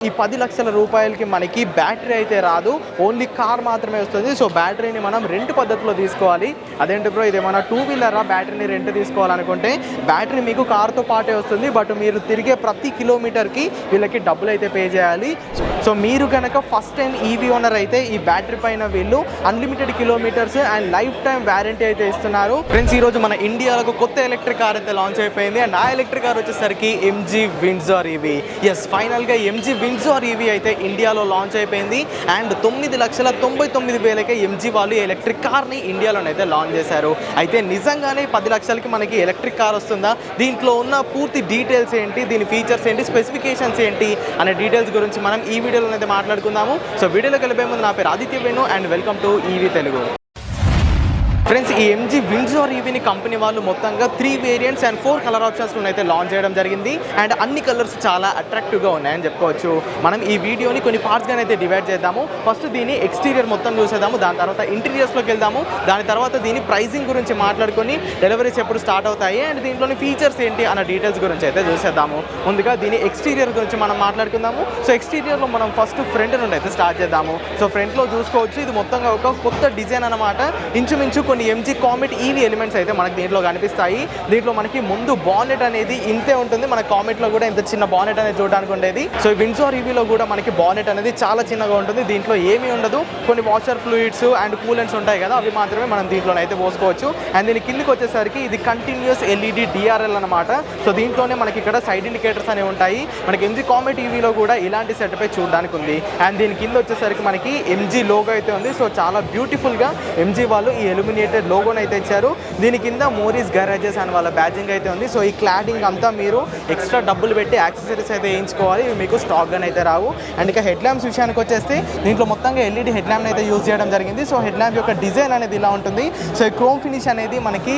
ఈ 10 లక్షల రూపాయలకి మనకి బ్యాటరీ అయితే రాదు, ఓన్లీ కార్ మాత్రమే వస్తుంది. సో బ్యాటరీని మనం రెంట్ పద్ధతిలో తీసుకోవాలి. అదేంటి బ్రో ఇదేమన్నా 2 వీలరా బ్యాటరీని రెంట్ తీసుకోవాలనుకుంటే బ్యాటరీ మీకు కార్తో పాటే వస్తుంది, బట్ మీరు తిరిగే ప్రతి కిలోమీటర్కి వీళ్ళకి డబ్బులు అయితే పే చేయాలి. సో మీరు కనుక ఫస్ట్ టైం ఈవీ ఓనర్ అయితే ఈ బ్యాటరీ పైన వీళ్ళు unlimited kilometres and life time warranty అయితే ఇస్తున్నారు. ఫ్రెండ్స్ ఈరోజు మన ఇండియాలో కొత్త ఎలక్ట్రిక్ కార్ అయితే లాంచ్ అయిపోయింది. అండ్ ఆ ఎలక్ట్రిక్ కార్ వచ్చేసరికి ఎంజీ విండ్సర్ ఈవీ. ఎస్, ఫైనల్గా ఎంజీ విండ్సర్ ఈవీ అయితే ఇండియాలో లాంచ్ అయిపోయింది. అండ్ 9,99,000కే ఎంజీ వాళ్ళు ఎలక్ట్రిక్ కార్ని ఇండియాలోనైతే లాంచ్ చేశారు. అయితే నిజంగానే 10 లక్షలకి మనకి ఎలక్ట్రిక్ కార్ వస్తుందా, దీంట్లో ఉన్న పూర్తి డీటెయిల్స్ ఏంటి, దీని ఫీచర్స్ ఏంటి, స్పెసిఫికేషన్స్ ఏంటి అనే డీటెయిల్స్ గురించి మనం ఈ వీడియోలో అయితే మాట్లాడుకుందాము. సో వీడియోలోకి వెళ్ళే ముందు నా పేరు Aditya Venu and welcome to EV Telugu. Friends ఈ ఎంజీ విండ్సర్ ఈవీని కంపెనీ వాళ్ళు మొత్తంగా 3 వేరియంట్స్ అండ్ 4 కలర్ ఆప్షన్స్లో అయితే లాంచ్ చేయడం జరిగింది. అండ్ అన్ని కలర్స్ చాలా అట్రాక్టివ్గా ఉన్నాయని చెప్పుకోవచ్చు. మనం ఈ వీడియోని కొన్ని పార్ట్స్గానే అయితే డివైడ్ చేద్దాము. ఫస్ట్ దీని ఎక్స్టీరియర్ మొత్తం చూసేద్దాము, దాని తర్వాత ఇంటీరియర్స్లోకి వెళ్దాము, దాని తర్వాత దీని ప్రైసింగ్ గురించి మాట్లాడుకొని డెలివరీస్ ఎప్పుడు స్టార్ట్ అవుతాయి అండ్ దీంట్లోని ఫీచర్స్ ఏంటి అన్న డీటెయిల్స్ గురించి అయితే చూసేద్దాము. ముందుగా దీని ఎక్స్టీరియర్ గురించి మనం మాట్లాడుకుందాము. సో ఎక్స్టీరియర్లో మనం ఫస్ట్ ఫ్రంట్ నుండి అయితే స్టార్ట్ చేద్దాము. సో ఫ్రంట్లో చూసుకోవచ్చు, ఇది మొత్తంగా ఒక కొత్త డిజైన్ అనమాట. ఇంచుమించు కొన్ని ఎంజీ కామెట్ ఈవీ ఎలిమెంట్స్ అయితే మనకి దీంట్లో కనిపిస్తాయి. దీంట్లో మనకి ముందు బానెట్ అనేది ఇంతే ఉంటుంది, మన కామెట్లో కూడా ఇంత చిన్న బానెట్ అనేది చూడడానికి ఉండేది. సో విండ్సర్ ఈవీలో కూడా మనకి బానెట్ అనేది చాలా చిన్నగా ఉంటుంది, దీంట్లో ఏమీ ఉండదు. కొన్ని వాషర్ ఫ్లూయిడ్స్ అండ్ కూలెంట్స్ ఉంటాయి కదా, అవి మాత్రమే మనం దీంట్లోనైతే పోసుకోవచ్చు. అండ్ దీని కిందకి వచ్చేసరికి ఇది కంటిన్యూస్ ఎల్ఈడి డిఆర్ఎల్ అనమాట. సో దీంట్లోనే మనకి ఇక్కడ సైడ్ ఇండికేటర్స్ అనేవి ఉంటాయి. మనకి ఎంజీ కామెట్ ఈవీలో కూడా ఇలాంటి సెటప్ చూడడానికి ఉంది. అండ్ దీని కింద వచ్చేసరికి మనకి ఎంజీ లోగో అయితే ఉంది. సో చాలా బ్యూటిఫుల్గా ఎంజీ వాళ్ళు ఈ ఎల్యూమినేటెడ్ లోగోని అయితే ఇచ్చారు. దీని కింద మోరీస్ గరాజెస్ అని వాళ్ళ బ్యాజింగ్ అయితే ఉంది. సో ఈ క్లాడింగ్ అంతా మీరు ఎక్స్ట్రా డబ్బులు పెట్టి యాక్సెసరీస్ అయితే వేయించుకోవాలి, ఇవి మీకు స్టాక్ గానే అయితే రావు. అండ్ ఇక హెడ్ ల్యాంప్స్ విషయానికి వచ్చేస్తే దీంట్లో మొత్తంగా ఎల్ఈడి హెడ్ ల్యాంప్ అయితే యూజ్ చేయడం జరిగింది. సో హెడ్ ల్యాంప్ యొక్క డిజైన్ అనేది ఇలా ఉంటుంది. సో ఈ క్రోమ్ ఫినిష్ అనేది మనకి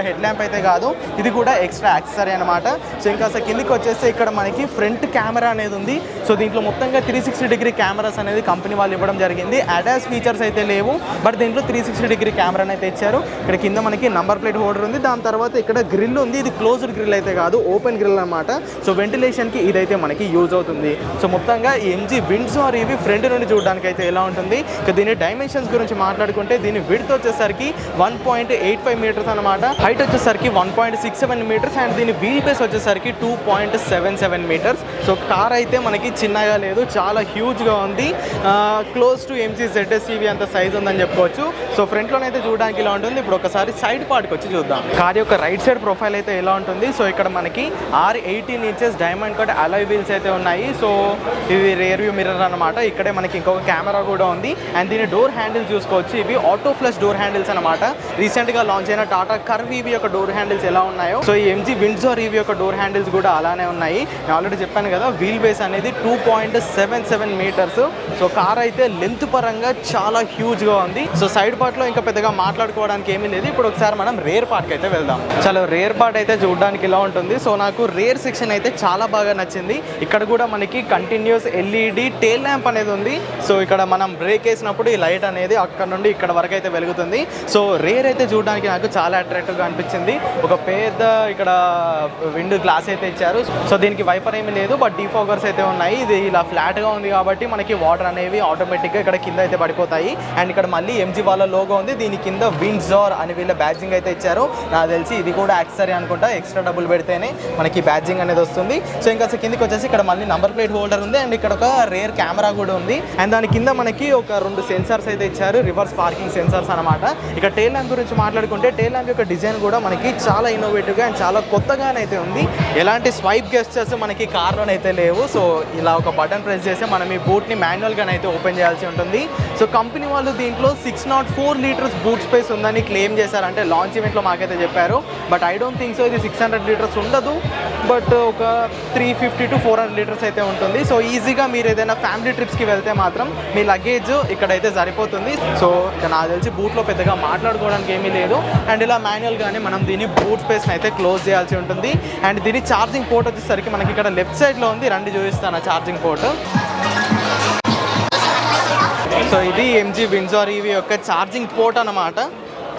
హెడ్ ల్యాంప్ అయితే కాదు, ఇది కూడా ఎక్స్ట్రా యాక్సెసరీ అనమాట. సో ఇంకా కిందికి వచ్చేస్తే ఇక్కడ మనకి ఫ్రంట్ కెమెరా అనేది ఉంది. సో దీంట్లో మొత్తంగా 360 డిగ్రీ కెమెరాస్ అనేది కంపెనీ వాళ్ళు ఇవ్వడం జరిగింది. అడాస్ ఫీచర్స్ అయితే లేవు, బట్ దీంట్లో 360 డిగ్రీ కెమెరా అయితే ఇచ్చారు. ఇక్కడ కింద మనకి నంబర్ ప్లేట్ హోల్డర్ ఉంది, దాని తర్వాత ఇక్కడ గ్రిల్ ఉంది. ఇది క్లోజ్డ్ గ్రిల్ అయితే కాదు, ఓపెన్ గ్రిల్ అనమాట. సో వెంటిలేషన్కి ఇదైతే మనకి యూజ్ అవుతుంది. సో మొత్తంగా ఎంజీ విండ్సర్ ఈవీ ఫ్రంట్ నుండి చూడడానికి అయితే ఎలా ఉంటుంది. ఇక దీని డైమెన్షన్స్ గురించి మాట్లాడుకుంటే దీని విడ్త్ వచ్చేసరికి 1.85 మీటర్స్ అనమాట, హైట్ వచ్చేసరికి 1.67 మీటర్స్ అండ్ దీని వీల్ బేస్ వచ్చేసరికి 2.77 మీటర్స్. సో కార్ అయితే మనకి చిన్నగా లేదు, చాలా హ్యూజ్గా ఉంది. Close to MG ZS EV అంత సైజ్ ఉందని చెప్పుకోవచ్చు. సో ఫ్రంట్లోనైతే చూడడానికి ఇలా ఉంటుంది. ఇప్పుడు ఒకసారి సైడ్ పార్ట్కి వచ్చి చూద్దాం. కార్ యొక్క రైట్ సైడ్ ప్రొఫైల్ అయితే ఎలా ఉంటుంది. సో ఇక్కడ మనకి 18 inches diamond cut alloy wheels అయితే ఉన్నాయి. సో ఇది రియర్ వ్యూ మిర్రర్ అనమాట. ఇక్కడే మనకి ఇంకొక కెమెరా కూడా ఉంది. అండ్ దీని డోర్ హ్యాండిల్స్ చూసుకోవచ్చు, ఇవి ఆటో ఫ్లష్ డోర్ హ్యాండిల్స్ అనమాట. రీసెంట్గా లాంచ్ అయిన టాటా కర్వ్ ఈవీ యొక్క డోర్ హ్యాండిల్స్ ఎలా ఉన్నాయో, సో ఈ ఎంజీ విండ్సర్ ఈవీ యొక్క డోర్ హ్యాండిల్స్ కూడా అలానే ఉన్నాయి. నేను ఆల్రెడీ చెప్పాను కదా, వీల్ బేస్ అనేది 2.77 మీటర్స్. సో కార్ అయితే లెంత్ పరంగా చాలా హ్యూజ్గా ఉంది. సో సైడ్ పార్ట్లో ఇంకా పెద్దగా మాట్లాడుకోవడానికి ఏమీ లేదు. ఇప్పుడు ఒకసారి మనం రేర్ పార్ట్కి అయితే వెళ్దాం. చాలా రేర్ పార్ట్ అయితే చూడడానికి ఇలా ఉంటుంది. సో నాకు రేర్ సెక్షన్ అయితే చాలా బాగా నచ్చింది. ఇక్కడ కూడా మనకి కంటిన్యూస్ ఎల్ఈడి టేల్ ల్యాంప్ అనేది ఉంది. సో ఇక్కడ మనం బ్రేక్ వేసినప్పుడు ఈ లైట్ అనేది అక్కడ నుండి ఇక్కడ వరకు అయితే వెలుగుతుంది. సో రేర్ అయితే చూడడానికి నాకు చాలా అట్రాక్టివ్గా అనిపించింది. ఒక పెద్ద ఇక్కడ విండో గ్లాస్ అయితే ఇచ్చారు. సో దీనికి వైపర్ ఏమీ లేదు, బట్ డీఫాగర్స్ అయితే ఉన్నాయి. ఇది ఇలా ఫ్లాట్గా ఉంది కాబట్టి మనకి వాటర్ అనేవి ఆటోమేటిక్గా ఇక్కడ కింద అయితే పడిపోతాయి. అండ్ ఇక్కడ మళ్ళీ ఎంజీ వాళ్ళ లోగో ఉంది, దీని కింద విండ్సర్ అని వీళ్ళ బ్యాడ్జింగ్ అయితే ఇచ్చారు. నాకు తెలిసి ఇది కూడా యాక్సెసరీ అనుకుంటా, ఎక్స్ట్రా డబ్బులు పెడితేనే మనకి బ్యాడ్జింగ్ అనేది వస్తుంది. సో ఇంకా కిందకి వచ్చేసి ఇక్కడ మళ్ళీ నంబర్ ప్లేట్ హోల్డర్ ఉంది అండ్ ఇక్కడ ఒక రేర్ కెమెరా కూడా ఉంది. అండ్ దాని కింద మనకి ఒక 2 సెన్సార్స్ అయితే ఇచ్చారు, రివర్స్ పార్కింగ్ సెన్సార్స్ అనమాట. ఇక టేల్ ల్యాంప్ గురించి మాట్లాడుకుంటే టేల్ ల్యాంప్ యొక్క డిజైన్ కూడా మనకి చాలా ఇన్నోవేటివ్గా అండ్ చాలా కొత్తగానైతే ఉంది. ఎలాంటి స్వైప్ గెస్చర్స్ మనకి కార్లోనైతే లేవు. సో ఇలా ఒక బటన్ ప్రెస్ చేసి మనం ఈ బూట్ని మాన్యువల్గానైతే ఓపెన్ చేయాల్సి ఉంటుంది. సో కంపెనీ వాళ్ళు దీంట్లో 604 లీటర్స్ బూట్ స్పేస్ ఉందని క్లెయిమ్ చేశారంటే లాంచ్ ఈవెంట్లో మాకైతే చెప్పారు. But I don't think so, ఇది 600 లీటర్స్ ఉండదు, బట్ ఒక 350 to 400 లీటర్స్ అయితే ఉంటుంది. సో ఈజీగా మీరు ఏదైనా ఫ్యామిలీ ట్రిప్స్కి వెళ్తే మాత్రం మీ లగేజ్ ఇక్కడైతే సరిపోతుంది. సో ఇక నాకు తెలిసి బూట్లో పెద్దగా మాట్లాడుకోవడానికి ఏమీ లేదు. అండ్ ఇలా మాన్యువల్గానే మనం దీని బూట్ స్పేస్ని అయితే క్లోజ్ చేయాల్సి ఉంటుంది. అండ్ దీని ఛార్జింగ్ పోర్ట్ వచ్చేసరికి మనకి ఇక్కడ లెఫ్ట్ సైడ్లో ఉంది, రండి చూపిస్తాను ఆ ఛార్జింగ్ పోర్ట్. సో ఇది ఎంజీ విండ్సర్ ఈవీ యొక్క ఛార్జింగ్ పోర్ట్ అనమాట.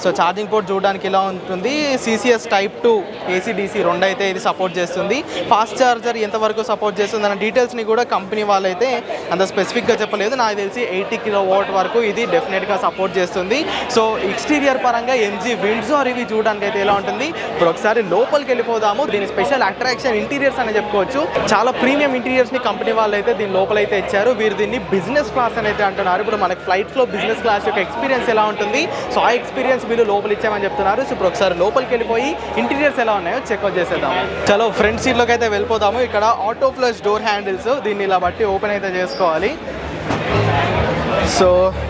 సో ఛార్జింగ్ పోర్ట్ చూడడానికి ఇలా ఉంటుంది. CCS Type 2 AC/DC రెండు అయితే ఇది సపోర్ట్ చేస్తుంది. ఫాస్ట్ ఛార్జర్ ఎంతవరకు సపోర్ట్ చేస్తుంది అన్న డీటెయిల్స్ని కూడా కంపెనీ వాళ్ళైతే అంత స్పెసిఫిక్గా చెప్పలేదు. నాకు తెలిసి 80 kW వరకు ఇది డెఫినెట్గా సపోర్ట్ చేస్తుంది. సో ఎక్స్టీరియర్ పరంగా MG విండ్సర్ ఇవి చూడడానికి అయితే ఎలా ఉంటుంది. ఇప్పుడు ఒకసారి లోపలికి వెళ్ళిపోదాము. దీని స్పెషల్ అట్రాక్షన్ ఇంటీరియర్స్ అని చెప్పుకోవచ్చు. చాలా ప్రీమియం ఇంటీరియర్స్ని కంపెనీ వాళ్ళు అయితే దీని లోపలైతే ఇచ్చారు. వీరు దీన్ని బిజినెస్ క్లాస్ అని అయితే అంటున్నారు. ఇప్పుడు మనకి ఫ్లైట్స్లో బిజినెస్ క్లాస్ యొక్క ఎక్స్పీరియన్స్ ఎలా ఉంటుంది, సో ఆ ఎక్స్పీరియన్స్ వీళ్ళు లోపల ఇచ్చామని చెప్తున్నారు. సో ఇప్పుడు ఒకసారి లోపలికి వెళ్ళిపోయి ఇంటీరియర్స్ ఎలా ఉన్నాయో చెక్అవుట్ చేసేద్దాం. చలో ఫ్రంట్ సీట్లోకి అయితే వెళ్ళిపోదాము. ఇక్కడ ఆటో ఫ్లష్ డోర్ హ్యాండిల్స్, దీన్ని ఇలా బట్టి ఓపెన్ అయితే చేసుకోవాలి. సో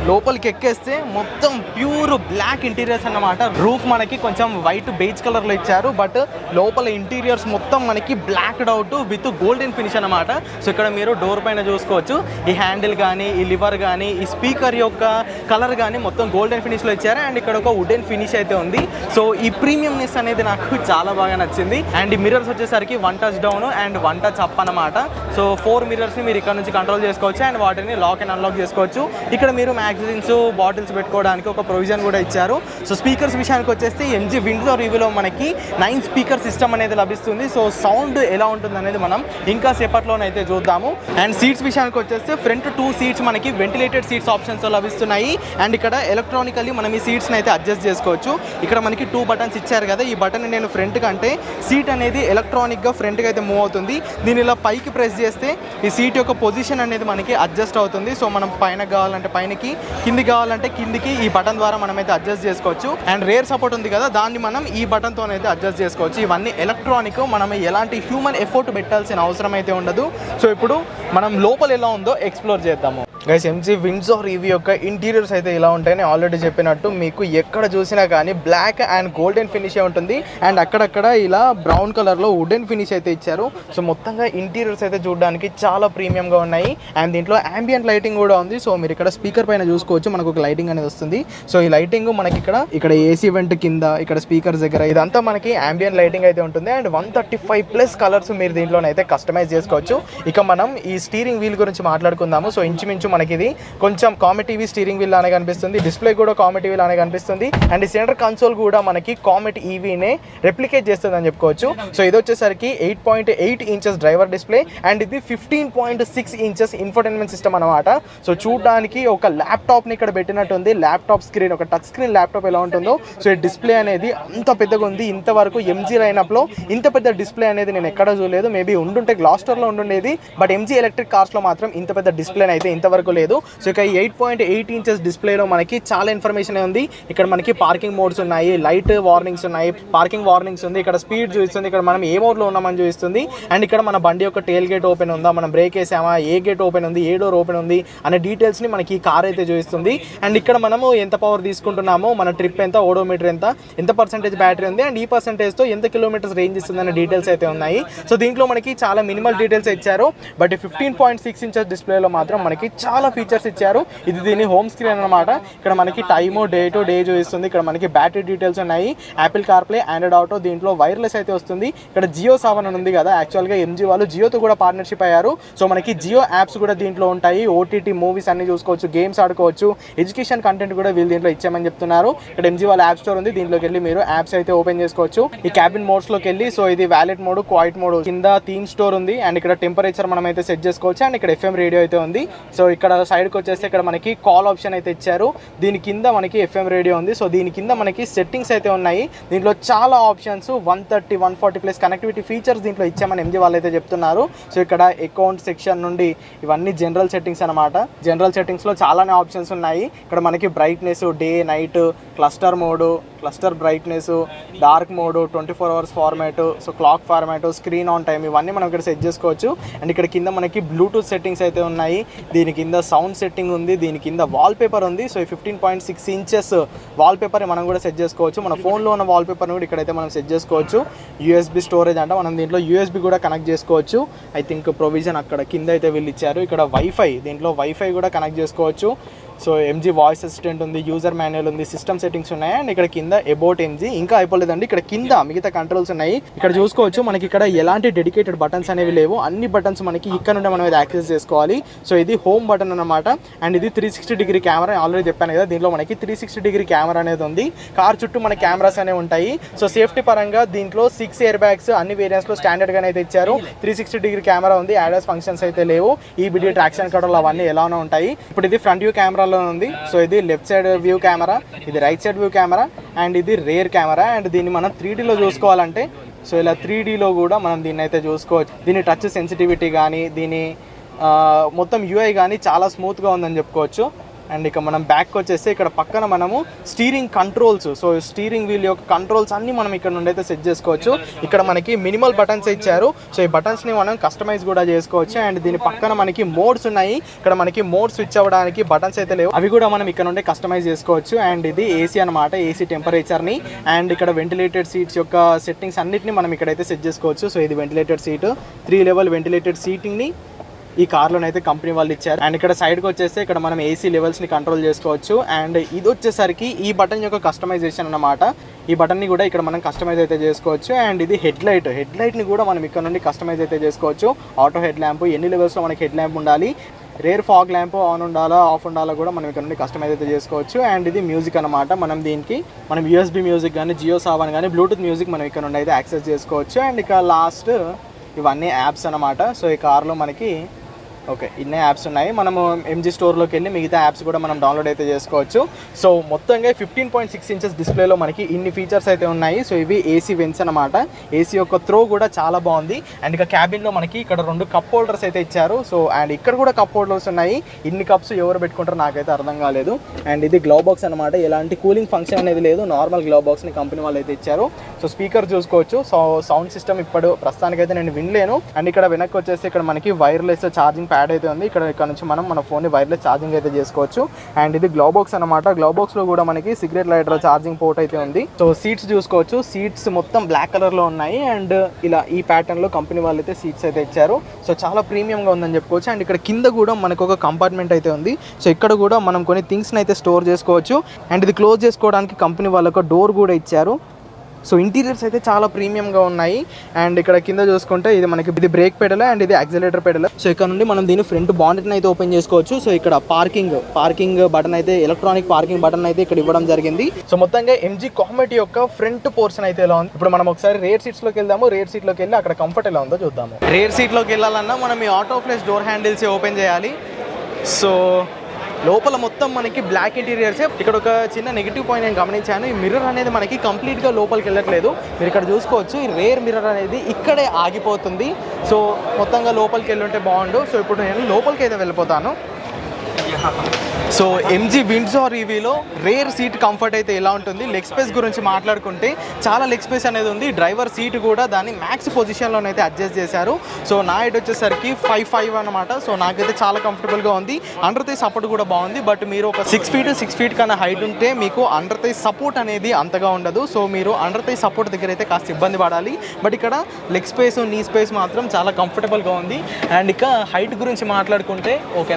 లోపలికి ఎక్కేస్తే మొత్తం ప్యూర్ బ్లాక్ ఇంటీరియర్స్ అన్నమాట. రూఫ్ మనకి కొంచెం వైట్ బేజ్ కలర్లో ఇచ్చారు, బట్ లోపల ఇంటీరియర్స్ మొత్తం మనకి blocked out with golden finish అనమాట. సో ఇక్కడ మీరు డోర్ పైన చూసుకోవచ్చు, ఈ హ్యాండిల్ కానీ, ఈ లివర్ కానీ, ఈ స్పీకర్ యొక్క కలర్ కానీ మొత్తం గోల్డెన్ ఫినిష్లో ఇచ్చారు. అండ్ ఇక్కడ ఒక వుడెన్ ఫినిష్ అయితే ఉంది. సో ఈ ప్రీమియంనెస్ అనేది నాకు చాలా బాగా నచ్చింది. అండ్ ఈ మిర్రర్స్ వచ్చేసరికి 1 touch down and 1 touch up అనమాట. సో 4 మిర్రర్స్ని మీరు ఇక్కడ నుంచి కంట్రోల్ చేసుకోవచ్చు అండ్ వాటిని లాక్ అండ్ అన్లాక్ చేసుకోవచ్చు. ఇక్కడ మీరు మ్యాగజైన్స్, బాటిల్స్ పెట్టుకోవడానికి ఒక ప్రొవిజన్ కూడా ఇచ్చారు. సో స్పీకర్స్ విషయానికి వచ్చేస్తే MG విండ్సర్ రివ్యూలో మనకి 9 స్పీకర్ సిస్టమ్ అనేది లభిస్తుంది. సో సౌండ్ ఎలా ఉంటుంది అనేది మనం ఇంకా సేపట్లోనైతే చూద్దాము. అండ్ సీట్స్ విషయానికి వచ్చేస్తే ఫ్రంట్ 2 సీట్స్ మనకి వెంటిలేటెడ్ సీట్స్ ఆప్షన్స్తో లభిస్తున్నాయి. అండ్ ఇక్కడ ఎలక్ట్రానికల్లీ మనం ఈ సీట్స్ని అయితే అడ్జస్ట్ చేసుకోవచ్చు. ఇక్కడ మనకి 2 బటన్స్ ఇచ్చారు కదా, ఈ బటన్ నేను ఫ్రంట్ కంటే సీట్ అనేది ఎలక్ట్రానిక్గా ఫ్రంట్కి అయితే మూవ్ అవుతుంది. దీని ఇలా పైకి ప్రెస్ చేస్తే ఈ సీట్ యొక్క పొజిషన్ అనేది మనకి అడ్జస్ట్ అవుతుంది. సో మనం పైన కావాలంటే పైనకి, కింది కావాలంటే కిందికి ఈ బటన్ ద్వారా మనం అయితే అడ్జస్ట్ చేసుకోవచ్చు. అండ్ రేర్ సపోర్ట్ ఉంది కదా, దాన్ని మనం ఈ బటన్తో అయితే అడ్జస్ట్ చేసుకోవచ్చు. ఇవన్నీ ఎలక్ట్రానిక్, మనం ఎలాంటి హ్యూమన్ ఎఫర్ట్ పెట్టాల్సిన అవసరం అయితే ఉండదు. సో ఇప్పుడు మనం లోపల ఎలా ఉందో ఎక్స్ప్లోర్ చేద్దాము. గైస్, MG విండ్సర్ EV యొక్క ఇంటీరియర్స్ అయితే ఇలా ఉంటాయని ఆల్రెడీ చెప్పినట్టు మీకు ఎక్కడ చూసినా కానీ బ్లాక్ అండ్ గోల్డెన్ ఫినిష్ ఉంటుంది. అండ్ అక్కడక్కడ ఇలా బ్రౌన్ కలర్లో వుడెన్ ఫినిష్ అయితే ఇచ్చారు. సో మొత్తంగా ఇంటీరియర్స్ అయితే చూడడానికి చాలా ప్రీమియంగా ఉన్నాయి. అండ్ దీంట్లో ambient లైటింగ్ కూడా ఉంది. సో మీరు ఇక్కడ స్పీకర్ పైన చూసుకోవచ్చు, మనకు ఒక లైటింగ్ అనేది వస్తుంది. సో ఈ లైటింగ్ మనకి ఇక్కడ AC వెంట్ కింద, ఇక్కడ స్పీకర్స్ దగ్గర ఇదంతా మనకి ambient లైటింగ్ అయితే ఉంటుంది. అండ్ 135+ కలర్స్ మీరు దీంట్లోనైతే కస్టమైజ్ చేసుకోవచ్చు. ఇక మనం ఈ స్టీరింగ్ వీల్ గురించి మాట్లాడుకుందాము. సో ఇంచుమించు మనకి ఇది కొంచెం కామెట్ టీవీ స్టీరింగ్ వీల్ లానే కనిపిస్తుంది. డిస్ప్లే కూడా కామెట్ టీవీ లానే కనిపిస్తుంది. అండ్ ఈ సెంటర్ కన్సోల్ కూడా మనకి కామెట్ ఈవీనే రెప్లికేట్ చేస్తుంది అని చెప్పుకోవచ్చు. సో ఇది వచ్చేసరికి 8.8 ఇంచెస్ డ్రైవర్ డిస్ప్లే అండ్ ఇది 15.6 ఇంచెస్ ఇన్ఫోటైన్మెంట్ సిస్టమ్ అనమాట. సో చూడడానికి ఒక ల్యాప్టాప్ని ఇక్కడ పెట్టినట్టుంది. ల్యాప్టాప్ స్క్రీన్, ఒక టచ్ స్క్రీన్ ల్యాప్టాప్ ఎలా ఉంటుందో సో ఈ డిస్ప్లే అనేది అంత పెద్దగా ఉంది. ఇంతవరకు MG లైనప్లో ఇంత పెద్ద డిస్ప్లే అనేది నేను ఎక్కడ చూడలేదు. మేబీ ఉండుంటే గ్లాస్ స్టోర్లో ఉండుండేది, బట్ MG ఎలక్ట్రిక్ కార్స్లో మాత్రం ఇంత పెద్ద డిస్ప్లే అయితే ఇంతవరకు లేదు. సో ఇక 8.8 ఇంచెస్ డిస్ప్లేలో మనకి చాలా ఇన్ఫర్మేషన్ ఉంది. ఇక్కడ మనకి పార్కింగ్ మోడ్స్ ఉన్నాయి, లైట్ వార్నింగ్స్ ఉన్నాయి, పార్కింగ్ వార్నింగ్స్ ఉంది, ఇక్కడ స్పీడ్ చూపిస్తుంది, ఇక్కడ మనం ఏ మోడ్లో ఉన్నామని చూపిస్తుంది. అండ్ ఇక్కడ మన బండి యొక్క టేల్ గేట్ ఓపెన్ ఉందా, మనం బ్రేక్ వేసామా, ఏ గేట్ ఓపెన్ ఉంది, ఏ డోర్ ఓపెన్ ఉంది అనే డీటెయిల్స్ని మనకి ఈ కార్ అయితే చూపిస్తుంది. అండ్ ఇక్కడ మనము ఎంత పవర్ తీసుకుంటున్నామో, మన ట్రిప్ ఎంత, ఓడోమీటర్ ఎంత పర్సెంటేజ్ బ్యాటరీ ఉంది, అండ్ ఈ పర్సెంటేజ్తో ఎంత కిలోమీటర్స్ రేంజ్ ఇస్తుంది అనే డీటెయిల్స్ అయితే ఉన్నాయి. సో దీంట్లో మనకి చాలా మినిమల్ డీటెయిల్స్ ఇచ్చారు. బట్ 15.6 ఇంచెస్ డిస్ప్లేలో మాత్రం మనకి చాలా ఫీచర్స్ ఇచ్చారు. ఇది దీని హోమ్ స్క్రీన్ అనమాట. ఇక్కడ మనకి టైము, డే చూపిస్తుంది. ఇక్కడ మనకి బ్యాటరీ డీటెయిల్స్ ఉన్నాయి, యాపిల్ కార్ప్లే, ఆండ్రాయిడ్ ఆటో, దీంట్లో వైర్లెస్ అయితే వస్తుంది. ఇక్కడ జియో 7 అని ఉంది కదా, యాక్చువల్గా MG వాళ్ళు జియోతో కూడా పార్ట్నర్షిప్ అయ్యారు. సో మనకి జియో యాప్స్ కూడా దీంట్లో ఉంటాయి. OTT మూవీస్ అన్ని చూసుకోవచ్చు, గేమ్స్ ఆడుకోవచ్చు, ఎడ్యుకేషన్ కంటెంట్ కూడా వీళ్ళు దీంట్లో ఇచ్చామని చెప్తున్నారు. ఇక్కడ MG వాళ్ళ యాప్ స్టోర్ ఉంది, దీంట్లోకి వెళ్ళి మీరు యాప్స్ అయితే ఓపెన్ చేసుకోవచ్చు. ఈ క్యాబిన్ మోడ్స్లోకి వెళ్ళి, సో ఇది వ్యాలెట్ మోడ్, క్వైట్ మోడ్, కింద థీమ్ స్టోర్ ఉంది. అండ్ ఇక్కడ టెంపరేచర్ మనం అయితే సెట్ చేసుకోవచ్చు. అండ్ ఇక్కడ FM రేడియో అయితే ఉంది. సో ఇక్కడ సైడ్కి వచ్చేస్తే ఇక్కడ మనకి కాల్ ఆప్షన్ అయితే ఇచ్చారు. దీని కింద మనకి FM రేడియో ఉంది. సో దీని కింద మనకి సెట్టింగ్స్ అయితే ఉన్నాయి. దీంట్లో చాలా ఆప్షన్స్ 130, 140+ కనెక్టివిటీ ఫీచర్స్ దీంట్లో ఇచ్చామని MG వాళ్ళు అయితే చెప్తున్నారు. సో ఇక్కడ అకౌంట్ సెక్షన్ నుండి ఇవన్నీ జనరల్ సెట్టింగ్స్ అనమాట. జనరల్ సెట్టింగ్స్లో చాలానే ఆప్షన్స్ ఉన్నాయి. ఇక్కడ మనకి brightness, day night, cluster mode, cluster brightness, dark mode, 24 hours format, so clock format, screen on time, ఇవన్నీ మనం ఇక్కడ సెట్ చేసుకోవచ్చు. అండ్ ఇక్కడ కింద మనకి బ్లూటూత్ సెట్టింగ్స్ అయితే ఉన్నాయి. దీని కింద సౌండ్ సెట్టింగ్ ఉంది, దీని కింద వాల్పేపర్ ఉంది. సో 15.6 ఇంచెస్ వాల్పేపర్ మనం కూడా సెట్ చేసుకోవచ్చు. మన ఫోన్లో ఉన్న వాల్పేపర్ని కూడా ఇక్కడైతే మనం సెట్ చేసుకోవచ్చు. USB స్టోరేజ్ అంటే మనం దీంట్లో USB కూడా కనెక్ట్ చేసుకోవచ్చు. ఐ థింక్ ప్రొవిజన్ అక్కడ కింద అయితే వీళ్ళు ఇచ్చారు. ఇక్కడ వైఫై, దీంట్లో వైఫై కూడా కనెక్ట్ చేసుకోవచ్చు. సో ఎంజీ వాయిస్ అసిస్టెంట్ ఉంది, యూజర్ మాన్యువల్ ఉంది, సిస్టమ్ సెట్టింగ్స్ ఉన్నాయి. అండ్ ఇక్కడ కింద అబౌట్ ఎంజీ ఇంకా అయిపోలేదండి. ఇక్కడ కింద మిగతా కంట్రోల్స్ ఉన్నాయి. ఇక్కడ చూసుకోవచ్చు మనకి ఇక్కడ ఎలాంటి డెడికేటెడ్ బటన్స్ అనేవి లేవు. అన్ని బటన్స్ మనకి ఇక్కడ నుండి మనం యాక్సెస్ చేసుకోవాలి. సో ఇది హోమ్ బటన్ అన్నమాట. అండ్ ఇది 360 డిగ్రీ కెమెరా. ఆల్రెడీ చెప్పాను కదా, దీంట్లో మనకి 360 డిగ్రీ కెమెరా అనేది ఉంది. కార్ చుట్టూ మన కెమెరాస్ అనేవి ఉంటాయి. సో సేఫ్టీ పరంగా దీంట్లో 6 ఎయిర్ బ్యాగ్స్ అన్ని వేరియంట్స్ లో స్టాండర్డ్ గానే అయితే ఇచ్చారు. 360 డిగ్రీ కెమెరా ఉంది. యాడాస్ ఫంక్షన్స్ అయితే లేవు. ఈబిడి ట్రాక్షన్ కంట్రోల్ అవన్నీ ఎలానో ఉంటాయి. ఇప్పుడు ఇది ఫ్రంట్ వ్యూ కెమెరాలో ఉంది. సో ఇది లెఫ్ట్ సైడ్ వ్యూ కెమెరా, ఇది right side view camera, and ఇది రేర్ కెమెరా. అండ్ దీన్ని మనం 3Dలో చూసుకోవాలంటే సో ఇలా 3Dలో కూడా మనం దీన్ని అయితే చూసుకోవచ్చు. దీని టచ్ సెన్సిటివిటీ కానీ దీని మొత్తం యూఐ కానీ చాలా స్మూత్గా ఉందని చెప్పుకోవచ్చు. అండ్ ఇక మనం బ్యాక్ వచ్చేస్తే ఇక్కడ పక్కన మనము steering controls, so steering wheel యొక్క కంట్రోల్స్ అన్నీ మనం ఇక్కడ నుండి అయితే సెట్ చేసుకోవచ్చు. ఇక్కడ మనకి మినిమల్ బటన్స్ ఇచ్చారు. సో ఈ బటన్స్ని మనం కస్టమైజ్ కూడా చేసుకోవచ్చు. అండ్ దీని పక్కన మనకి మోడ్స్ ఉన్నాయి. ఇక్కడ మనకి మోడ్ స్విచ్ అవ్వడానికి బటన్స్ అయితే లేవు, అవి కూడా మనం ఇక్కడ నుండి కస్టమైజ్ చేసుకోవచ్చు. అండ్ ఇది ఏసీ అనమాట, ఏసీ టెంపరేచర్ని. అండ్ ఇక్కడ వెంటిలేటెడ్ సీట్స్ యొక్క సెట్టింగ్స్ అన్నిటిని మనం ఇక్కడైతే సెట్ చేసుకోవచ్చు. సో ఇది వెంటిలేటెడ్ సీటు, 3 లెవెల్ వెంటిలేటెడ్ సీటింగ్ని ఈ కార్లోనైతే కంపెనీ వాళ్ళు ఇచ్చారు. అండ్ ఇక్కడ సైడ్కి వచ్చేస్తే ఇక్కడ మనం ఏసీ లెవెల్స్ని కంట్రోల్ చేసుకోవచ్చు. అండ్ ఇది వచ్చేసరికి ఈ బటన్ యొక్క కస్టమైజేషన్ అన్నమాట. ఈ బటన్ని కూడా ఇక్కడ మనం కస్టమైజ్ అయితే చేసుకోవచ్చు. అండ్ ఇది హెడ్ లైట్ని కూడా మనం ఇక్కడ నుండి కస్టమైజ్ అయితే చేసుకోవచ్చు. ఆటో హెడ్ ల్యాంప్, ఎన్ని లెవెల్స్లో మనకి హెడ్ ల్యాంప్ ఉండాలి, రేర్ ఫాగ్ ల్యాంప్ ఆన్ ఉండాలా ఆఫ్ ఉండాలా కూడా మనం ఇక్కడ నుండి కస్టమైజ్ అయితే చేసుకోవచ్చు. అండ్ ఇది మ్యూజిక్ అనమాట. మనం యూఎస్బీ మ్యూజిక్ కానీ, జియో సావన్ కానీ, బ్లూటూత్ మ్యూజిక్ మనం ఇక్కడ నుండి అయితే యాక్సెస్ చేసుకోవచ్చు. అండ్ ఇక లాస్ట్ ఇవన్నీ యాప్స్ అనమాట. సో ఈ కార్లో మనకి ఇన్నే యాప్స్ ఉన్నాయి. మనము ఎంజీ స్టోర్లోకి వెళ్ళి మిగతా యాప్స్ కూడా మనం డౌన్లోడ్ అయితే చేసుకోవచ్చు. సో మొత్తంగా 15.6 ఇంచెస్ డిస్ప్లేలో మనకి ఇన్ని ఫీచర్స్ అయితే ఉన్నాయి. సో ఇవి ఏసీ వెంట్స్ అనమాట. ఏసీ యొక్క త్రో కూడా చాలా బాగుంది. అండ్ ఇక క్యాబిన్లో మనకి ఇక్కడ 2 కప్ హోల్డర్స్ అయితే ఇచ్చారు. సో అండ్ ఇక్కడ కూడా కప్ హోల్డర్స్ ఉన్నాయి. ఇన్ని కప్స్ ఎవరు పెట్టుకుంటారో నాకైతే అర్థం కాలేదు. అండ్ ఇది గ్లవ్ బాక్స్ అనమాట. ఎలాంటి కూలింగ్ ఫంక్షన్ అనేది లేదు, నార్మల్ గ్లవ్ బాక్స్ని కంపెనీ వాళ్ళు అయితే ఇచ్చారు. సో స్పీకర్ చూసుకోవచ్చు. సో సౌండ్ సిస్టమ్ ఇప్పుడు ప్రస్తుతానికైతే నేను వినలేను. అండ్ ఇక్కడ వెనక్కి వచ్చేసి ఇక్కడ మనకి వైర్లెస్ ఛార్జింగ్ ప్యాడ్ అయితే ఉంది. ఇక్కడ నుంచి మనం మన ఫోన్ని వైర్లెస్ ఛార్జింగ్ అయితే చేసుకోవచ్చు. అండ్ ఇది గ్లవ్ బాక్స్ అనమాట. గ్లవ్ బాక్స్ లో కూడా మనకి సిగరెట్ లైటర్ ఛార్జింగ్ పోర్ట్ అయితే ఉంది. సో సీట్స్ చూసుకోవచ్చు. సీట్స్ మొత్తం బ్లాక్ కలర్ లో ఉన్నాయి. అండ్ ఇలా ఈ ప్యాటర్న్ లో కంపెనీ వాళ్ళు అయితే సీట్స్ అయితే ఇచ్చారు. సో చాలా ప్రీమియం గా ఉందని చెప్పుకోవచ్చు. అండ్ ఇక్కడ కింద కూడా మనకు ఒక కంపార్ట్మెంట్ అయితే ఉంది. సో ఇక్కడ కూడా మనం కొన్ని థింగ్స్ అయితే స్టోర్ చేసుకోవచ్చు. అండ్ ఇది క్లోజ్ చేసుకోవడానికి కంపెనీ వాళ్ళకు డోర్ కూడా ఇచ్చారు. సో ఇంటీరియర్స్ అయితే చాలా ప్రీమియంగా ఉన్నాయి. అండ్ ఇక్కడ కింద చూసుకుంటే ఇది బ్రేక్ పెడల్ అండ్ ఇది యాక్సిలరేటర్ పెడల్. సో ఇక్కడ నుండి మనం దీని ఫ్రంట్ బానెట్ని అయితే ఓపెన్ చేసుకోవచ్చు. సో ఇక్కడ పార్కింగ్ బటన్ అయితే, ఎలక్ట్రానిక్ పార్కింగ్ బటన్ అయితే ఇక్కడ ఇవ్వడం జరిగింది. సో మొత్తంగా ఎంజీ కామెట్ యొక్క ఫ్రంట్ పోర్షన్ అయితే ఎలా ఉంది. ఇప్పుడు మనం ఒకసారి రేర్ సీట్స్లోకి వెళ్దాము. రేర్ సీట్లోకి వెళ్ళి అక్కడ కంఫర్ట్ ఎలా ఉందో చూద్దాము. రేర్ సీట్లోకి వెళ్ళాలన్నా మనం ఈ auto flash door handles open చేయాలి. సో లోపల మొత్తం మనకి బ్లాక్ ఇంటీరియర్సే. ఇక్కడ ఒక చిన్న నెగిటివ్ పాయింట్ నేను గమనించాను. ఈ మిర్రర్ అనేది మనకి కంప్లీట్గా లోపలికి వెళ్ళట్లేదు. మీరు ఇక్కడ చూసుకోవచ్చు, ఈ రేర్ మిర్రర్ అనేది ఇక్కడే ఆగిపోతుంది. సో మొత్తంగా లోపలికి వెళ్ళి ఉంటే బాగుండు. సో ఇప్పుడు నేను లోపలికి అయితే వెళ్ళిపోతాను. సో ఎంజీ విండ్సర్ ఈవీలో రేర్ సీట్ కంఫర్ట్ అయితే ఎలా ఉంటుంది. లెగ్ స్పేస్ గురించి మాట్లాడుకుంటే చాలా లెగ్ స్పేస్ అనేది ఉంది. డ్రైవర్ సీట్ కూడా దాన్ని మ్యాక్స్ పొజిషన్లోనైతే అడ్జస్ట్ చేశారు. సో నా హైట్ వచ్చేసరికి 5'5" అనమాట. సో నాకైతే చాలా కంఫర్టబుల్గా ఉంది. అండర్ థై సపోర్ట్ కూడా బాగుంది. బట్ మీరు ఒక 6 ఫీట్ కన్నా హైట్ ఉంటే మీకు అండర్ థై సపోర్ట్ అనేది అంతగా ఉండదు. సో మీరు అండర్ థై సపోర్ట్ దగ్గర అయితే కాస్త ఇబ్బంది పడాలి. బట్ ఇక్కడ లెగ్ స్పేస్, నీ స్పేస్ మాత్రం చాలా కంఫర్టబుల్గా ఉంది. అండ్ ఇక హైట్ గురించి మాట్లాడుకుంటే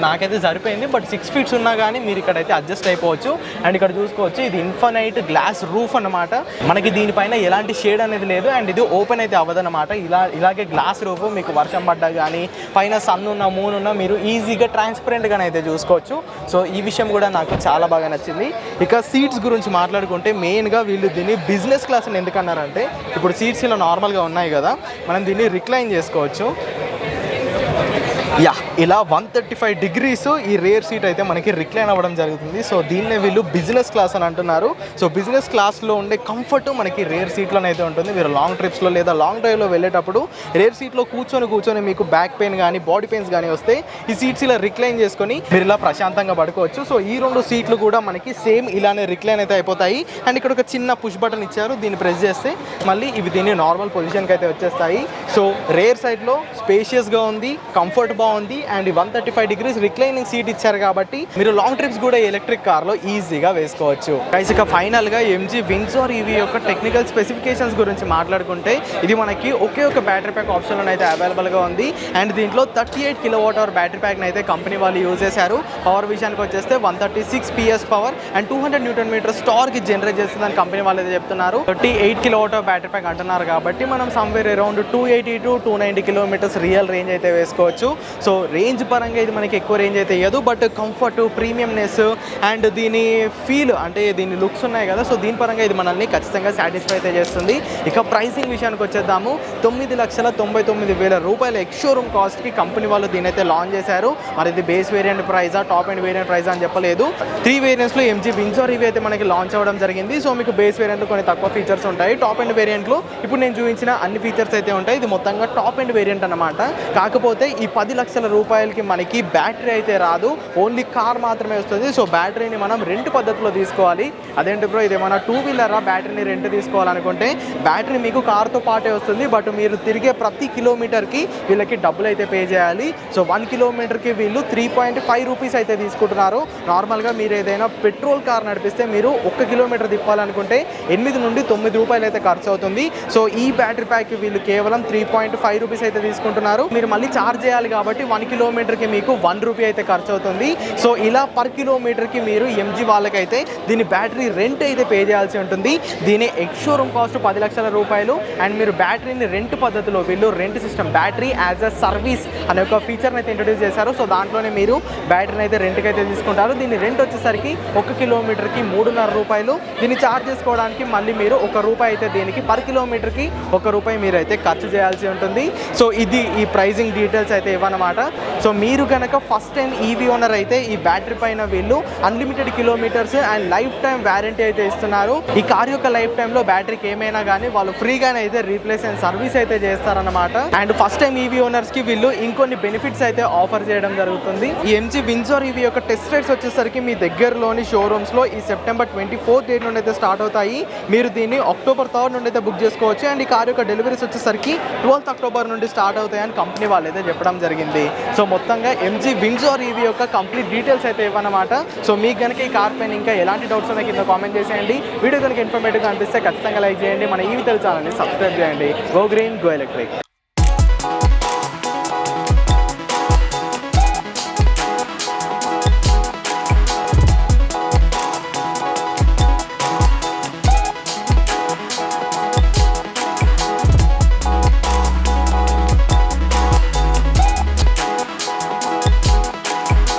నాకైతే సరిపోయింది. బట్ 6 ఫీట్స్ ఉన్నా కానీ మీరు ఇక్కడైతే అడ్జస్ట్ అయిపోవచ్చు. అండ్ ఇక్కడ చూసుకోవచ్చు, ఇది ఇన్ఫినైట్ గ్లాస్ రూఫ్ అన్నమాట. మనకి దీనిపైన ఎలాంటి షేడ్ అనేది లేదు. అండ్ ఇది ఓపెన్ అయితే అవ్వదన్నమాట. ఇలాగే గ్లాస్ రూఫ్ మీకు వర్షం పడ్డా కానీ, పైన సన్ ఉన్న మూన్ ఉన్న మీరు ఈజీగా ట్రాన్స్పరెంట్గా అయితే చూసుకోవచ్చు. సో ఈ విషయం కూడా నాకు చాలా బాగా నచ్చింది. ఇక సీట్స్ గురించి మాట్లాడుకుంటే మెయిన్గా వీళ్ళు దీన్ని బిజినెస్ క్లాస్ అని ఎందుకన్నారంటే, ఇప్పుడు సీట్స్ ఇలా నార్మల్గా ఉన్నాయి కదా, మనం దీన్ని రిక్లైన్ చేసుకోవచ్చు. ఇలా 135 degrees ఈ రేర్ సీట్ అయితే మనకి రిక్లైన్ అవ్వడం జరుగుతుంది. సో దీన్నే వీళ్ళు బిజినెస్ క్లాస్ అని అంటున్నారు. సో బిజినెస్ క్లాస్లో ఉండే కంఫర్ట్ మనకి రేర్ సీట్లోనే అయితే ఉంటుంది. మీరు లాంగ్ ట్రిప్స్లో లేదా లాంగ్ డ్రైవ్లో వెళ్ళేటప్పుడు రేర్ సీట్లో కూర్చొని మీకు బ్యాక్ పెయిన్ కానీ, బాడీ పెయిన్స్ కానీ వస్తే ఈ సీట్స్ ఇలా రిక్లైన్ చేసుకొని మీరు ఇలా ప్రశాంతంగా పడుకోవచ్చు. సో ఈ 2 సీట్లు కూడా మనకి సేమ్ ఇలానే రిక్లైన్ అయితే అయిపోతాయి. అండ్ ఇక్కడ ఒక చిన్న పుష్ బటన్ ఇచ్చారు. దీన్ని ప్రెస్ చేస్తే మళ్ళీ ఇవి దీన్ని నార్మల్ పొజిషన్కి అయితే వచ్చేస్తాయి. సో రేర్ సైడ్లో స్పేషియస్గా ఉంది, కంఫర్ట్ బాగుంది అండ్ 135 degrees రిక్లైనింగ్ సీట్ ఇచ్చారు కాబట్టి మీరు లాంగ్ ట్రిప్స్ కూడా ఎలక్ట్రిక్ కార్లో ఈజీగా వేసుకోవచ్చు. గైస్ ఇక ఫైనల్గా ఎంజీ విండ్సర్ ఈవీ యొక్క టెక్నికల్ స్పెసిఫికేషన్స్ గురించి మాట్లాడుకుంటే ఇది మనకి ఒకే ఒక బ్యాటరీ ప్యాక్ ఆప్షన్లో అయితే అవైలబుల్గా ఉంది అండ్ దీంట్లో 38 kWh బ్యాటరీ ప్యాక్ని అయితే కంపెనీ వాళ్ళు యూజ్ చేశారు. పవర్ విషయానికి వచ్చేస్తే 136 PS power and 200 Nm torque generate చేస్తుందని కంపెనీ వాళ్ళు అయితే చెప్తున్నారు. 38 kWh బ్యాటరీ ప్యాక్ అంటున్నారు కాబట్టి మనం somewhere around 280 to 290 kilometers real range అయితే వేసుకోవచ్చు. సో రేంజ్ పరంగా ఇది మనకి ఎక్కువ రేంజ్ అయితే ఇవ్వదు, బట్ కంఫర్ట్, ప్రీమియంనెస్ అండ్ దీని ఫీల్ అంటే దీని లుక్స్ ఉన్నాయి కదా, సో దీని పరంగా ఇది మనల్ని ఖచ్చితంగా సాటిస్ఫై అయితే చేస్తుంది. ఇక ప్రైసింగ్ విషయానికి వచ్చేద్దాము. 9,99,000 రూపాయల ఎక్స్ షోరూమ్ కాస్ట్కి కంపెనీ వాళ్ళు దీని అయితే లాంచ్ చేశారు. మరి ఇది బేస్ వేరియంట్ ప్రైజా, టాప్ అండ్ వేరియంట్ ప్రైజా అని చెప్పలేదు. 3 వేరియంట్స్లో ఎంజీ విండ్సర్ ఇవి అయితే మనకి లాంచ్ అవ్వడం జరిగింది. సో మీకు బేస్ వేరియంట్లో కొన్ని తక్కువ ఫీచర్స్ ఉంటాయి, టాప్ అండ్ వేరియంట్లో ఇప్పుడు నేను చూపించిన అన్ని ఫీచర్స్ అయితే ఉంటాయి. ఇది మొత్తంగా టాప్ అండ్ వేరియంట్ అన్నమాట. కాకపోతే ఈ 10 లక్షల రూపాయలకి మనకి బ్యాటరీ అయితే రాదు, ఓన్లీ కార్ మాత్రమే వస్తుంది. సో బ్యాటరీని మనం రెంట్ పద్ధతిలో తీసుకోవాలి. అదేంటి బ్రో ఇదేమన్నా 2 వీలరా బ్యాటరీని రెంట్ తీసుకోవాలనుకుంటే బ్యాటరీ మీకు కార్తో పాటే వస్తుంది, బట్ మీరు తిరిగే ప్రతి కిలోమీటర్కి వీళ్ళకి డబ్బులు అయితే పే చేయాలి. సో 1 కిలోమీటర్కి వీళ్ళు 3.5 రూపీస్ అయితే తీసుకుంటున్నారు. నార్మల్గా మీరు ఏదైనా పెట్రోల్ కార్ నడిపిస్తే మీరు 1 కిలోమీటర్ తిప్పాలనుకుంటే 8 నుండి 9 రూపాయలు అయితే ఖర్చు అవుతుంది. సో ఈ బ్యాటరీ ప్యాక్ వీళ్ళు కేవలం 3.5 రూపీస్ అయితే తీసుకుంటున్నారు. మీరు మళ్ళీ ఛార్జ్ చేయాలి కాబట్టి 1 కిలోమీటర్కి మీకు 1 రూపీ అయితే ఖర్చు అవుతుంది. సో ఇలా పర్ కిలోమీటర్కి మీరు ఎంజీ వాళ్ళకైతే దీని బ్యాటరీ రెంట్ అయితే పే చేయాల్సి ఉంటుంది. దీని ఎక్స్ షోరూమ్ కాస్ట్ 10 లక్షల రూపాయలు అండ్ మీరు బ్యాటరీని రెంట్ పద్ధతిలో వీళ్ళు rent system battery as a service అనే ఒక ఫీచర్ని అయితే ఇంట్రొడ్యూస్ చేశారు. సో దాంట్లోనే మీరు బ్యాటరీని అయితే రెంట్కి అయితే తీసుకుంటారు. దీని రెంట్ వచ్చేసరికి 1 కిలోమీటర్కి 3.5 రూపాయలు. దీన్ని ఛార్జ్ చేసుకోవడానికి మళ్ళీ మీరు 1 రూపాయి అయితే దీనికి పర్ కిలోమీటర్కి 1 రూపాయి మీరు అయితే ఖర్చు చేయాల్సి ఉంటుంది. సో ఇది ఈ ప్రైజింగ్ డీటెయిల్స్ అయితే ఇవ్వనమాట. సో మీరు కనుక ఫస్ట్ టైం ఈవీ ఓనర్ అయితే ఈ బ్యాటరీ పైన వీళ్ళు unlimited kilometres and life time warranty అయితే ఇస్తున్నారు. ఈ కార్ యొక్క లైఫ్ టైంలో బ్యాటరీకి ఏమైనా కానీ వాళ్ళు ఫ్రీగానే అయితే రీప్లేస్ అండ్ సర్వీస్ అయితే చేస్తారన్నమాట. అండ్ ఫస్ట్ టైం ఈవీ ఓనర్స్కి వీళ్ళు ఇంకొన్ని బెనిఫిట్స్ అయితే ఆఫర్ చేయడం జరుగుతుంది. ఈ ఎంజీ విండ్సర్ ఈవీ యొక్క టెస్ట్ రైడ్స్ వచ్చేసరికి మీ దగ్గరలోని షోరూమ్స్లో ఈ సెప్టెంబర్ 24th డేట్ నుండి అయితే స్టార్ట్ అవుతాయి. మీరు దీన్ని October 3rd నుండి అయితే బుక్ చేసుకోవచ్చు. అండ్ ఈ కార్ యొక్క డెలివరీస్ వచ్చేసరికి 12th October నుండి స్టార్ట్ అవుతాయని కంపెనీ వాళ్ళు అయితే చెప్పడం జరిగింది. సో మొత్తంగా ఎంజీ విండ్సర్ ఈవీ యొక్క కంప్లీట్ డీటెయిల్స్ అయితే ఇవ్వనమాట. సో మీకు కనుక ఈ కార్ పైన ఇంకా ఎలాంటి డౌట్స్ ఉన్నాయి కింద కామెంట్ చేసేయండి. వీడియో కనుక ఇన్ఫర్మేటివ్గా అనిపిస్తే ఖచ్చితంగా లైక్ చేయండి. మన ఈవీ తెలుగు ఛానల్ని సబ్స్క్రైబ్ చేయండి. Go green go electric.